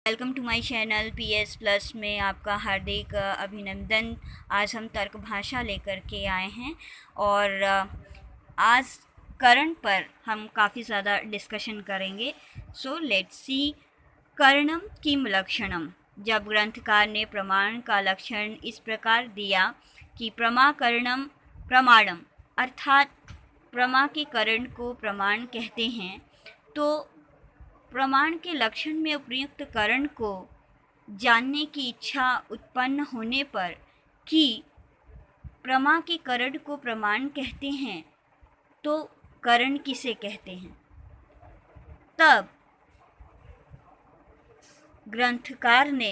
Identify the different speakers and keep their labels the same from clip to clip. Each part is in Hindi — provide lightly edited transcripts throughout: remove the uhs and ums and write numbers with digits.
Speaker 1: Welcome to my channel PS plus में आपका हार्दिक अभिनंदन। आज हम तर्क भाषा लेकर के आए हैं और आज करण पर हम काफ़ी ज़्यादा डिस्कशन करेंगे। सो लेट्स सी करणम किम लक्षणम। जब ग्रंथकार ने प्रमाण का लक्षण इस प्रकार दिया कि प्रमाकरणम प्रमाणम, अर्थात प्रमा के करण को प्रमाण कहते हैं, तो प्रमाण के लक्षण में उपयुक्त करण को जानने की इच्छा उत्पन्न होने पर कि प्रमा के करण को प्रमाण कहते हैं तो करण किसे कहते हैं, तब ग्रंथकार ने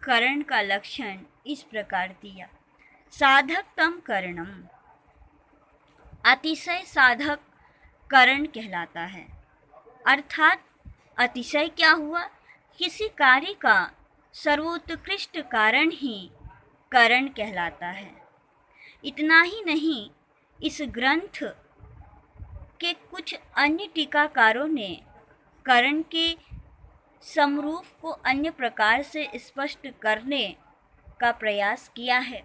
Speaker 1: करण का लक्षण इस प्रकार दिया। साधकतम करणम, अतिशय साधक करण कहलाता है। अर्थात अतिशय क्या हुआ? किसी कार्य का सर्वोत्कृष्ट कारण ही करण कहलाता है। इतना ही नहीं, इस ग्रंथ के कुछ अन्य टीकाकारों ने करण के समरूप को अन्य प्रकार से स्पष्ट करने का प्रयास किया है।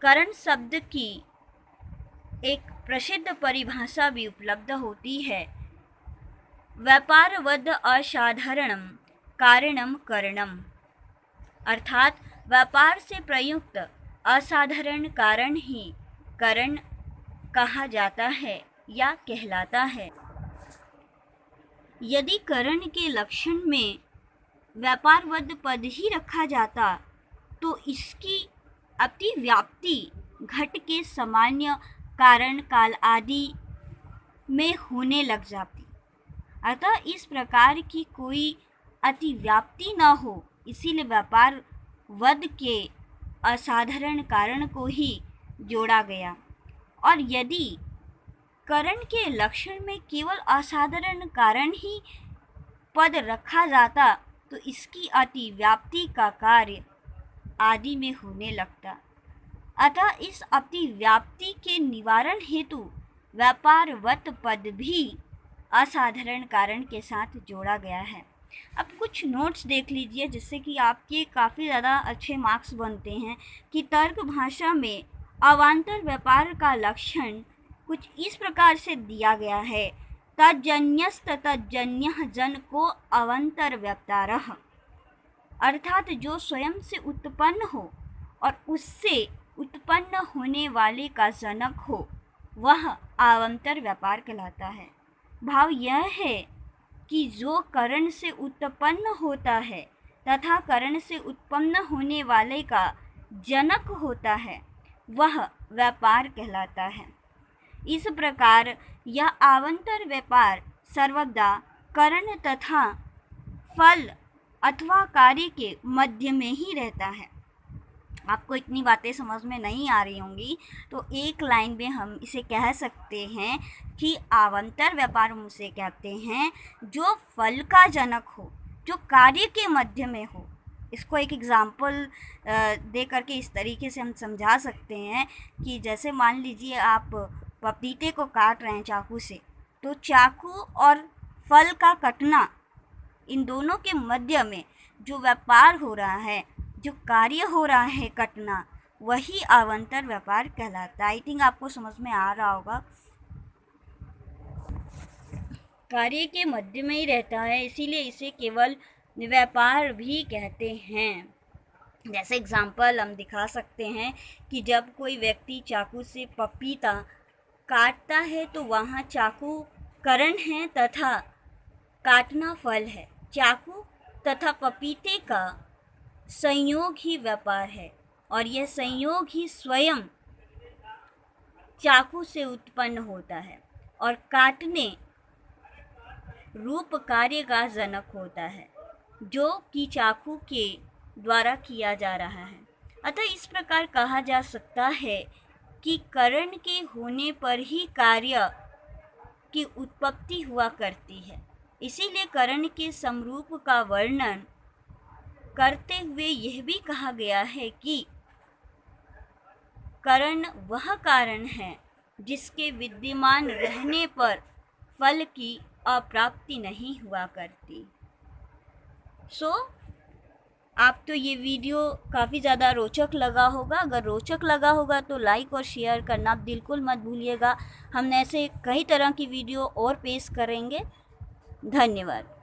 Speaker 1: करण शब्द की एक प्रसिद्ध परिभाषा भी उपलब्ध होती है। व्यापारवद असाधारणम कारणम करणम, अर्थात व्यापार से प्रयुक्त असाधारण कारण ही करण कहा जाता है या कहलाता है। यदि करण के लक्षण में व्यापारवद पद ही रखा जाता तो इसकी अतिव्याप्ति घट के सामान्य कारण काल आदि में होने लग जाती। अतः इस प्रकार की कोई अतिव्याप्ति न हो, इसीलिए व्यापार वद के असाधारण कारण को ही जोड़ा गया। और यदि करण के लक्षण में केवल असाधारण कारण ही पद रखा जाता तो इसकी अतिव्याप्ति का कार्य आदि में होने लगता। अतः इस अतिव्याप्ति के निवारण हेतु व्यापारवत पद भी असाधारण कारण के साथ जोड़ा गया है। अब कुछ नोट्स देख लीजिए जिससे कि आपके काफ़ी ज़्यादा अच्छे मार्क्स बनते हैं कि तर्क भाषा में अवान्तर व्यापार का लक्षण कुछ इस प्रकार से दिया गया है। तज्जन्यस्त तज्जन्यः जन को अवंतर व्यापारः, अर्थात जो स्वयं से उत्पन्न हो और उससे उत्पन्न होने वाले का जनक हो, वह अवान्तर व्यापार कहलाता है। भाव यह है कि जो करण से उत्पन्न होता है तथा करण से उत्पन्न होने वाले का जनक होता है, वह व्यापार कहलाता है। इस प्रकार यह अवान्तर व्यापार सर्वदा करण तथा फल अथवा कार्य के मध्य में ही रहता है। आपको इतनी बातें समझ में नहीं आ रही होंगी तो एक लाइन में हम इसे कह सकते हैं कि अवान्तर व्यापार हम उसे कहते हैं जो फल का जनक हो, जो कार्य के मध्य में हो। इसको एक एग्जाम्पल दे करके इस तरीके से हम समझा सकते हैं कि जैसे मान लीजिए आप पपीते को काट रहे हैं चाकू से, तो चाकू और फल का कटना, इन दोनों के मध्य में जो व्यापार हो रहा है, जो कार्य हो रहा है कटना, वही अवान्तर व्यापार कहलाता है। आई थिंक आपको समझ में आ रहा होगा। कार्य के मध्य में ही रहता है, इसीलिए इसे केवल व्यापार भी कहते हैं। जैसे एग्जाम्पल हम दिखा सकते हैं कि जब कोई व्यक्ति चाकू से पपीता काटता है तो वहाँ चाकू करण है तथा काटना फल है। चाकू तथा पपीते का संयोग ही व्यापार है और यह संयोग ही स्वयं चाकू से उत्पन्न होता है और काटने रूप कार्य का जनक होता है, जो कि चाकू के द्वारा किया जा रहा है। अतः इस प्रकार कहा जा सकता है कि करण के होने पर ही कार्य की उत्पत्ति हुआ करती है। इसीलिए करण के समरूप का वर्णन करते हुए यह भी कहा गया है कि करण वह कारण है जिसके विद्यमान रहने पर फल की अप्राप्ति नहीं हुआ करती। सो आपको ये वीडियो काफ़ी ज़्यादा रोचक लगा होगा। अगर रोचक लगा होगा तो लाइक और शेयर करना बिल्कुल मत भूलिएगा। हम ऐसे कई तरह की वीडियो और पेश करेंगे। धन्यवाद।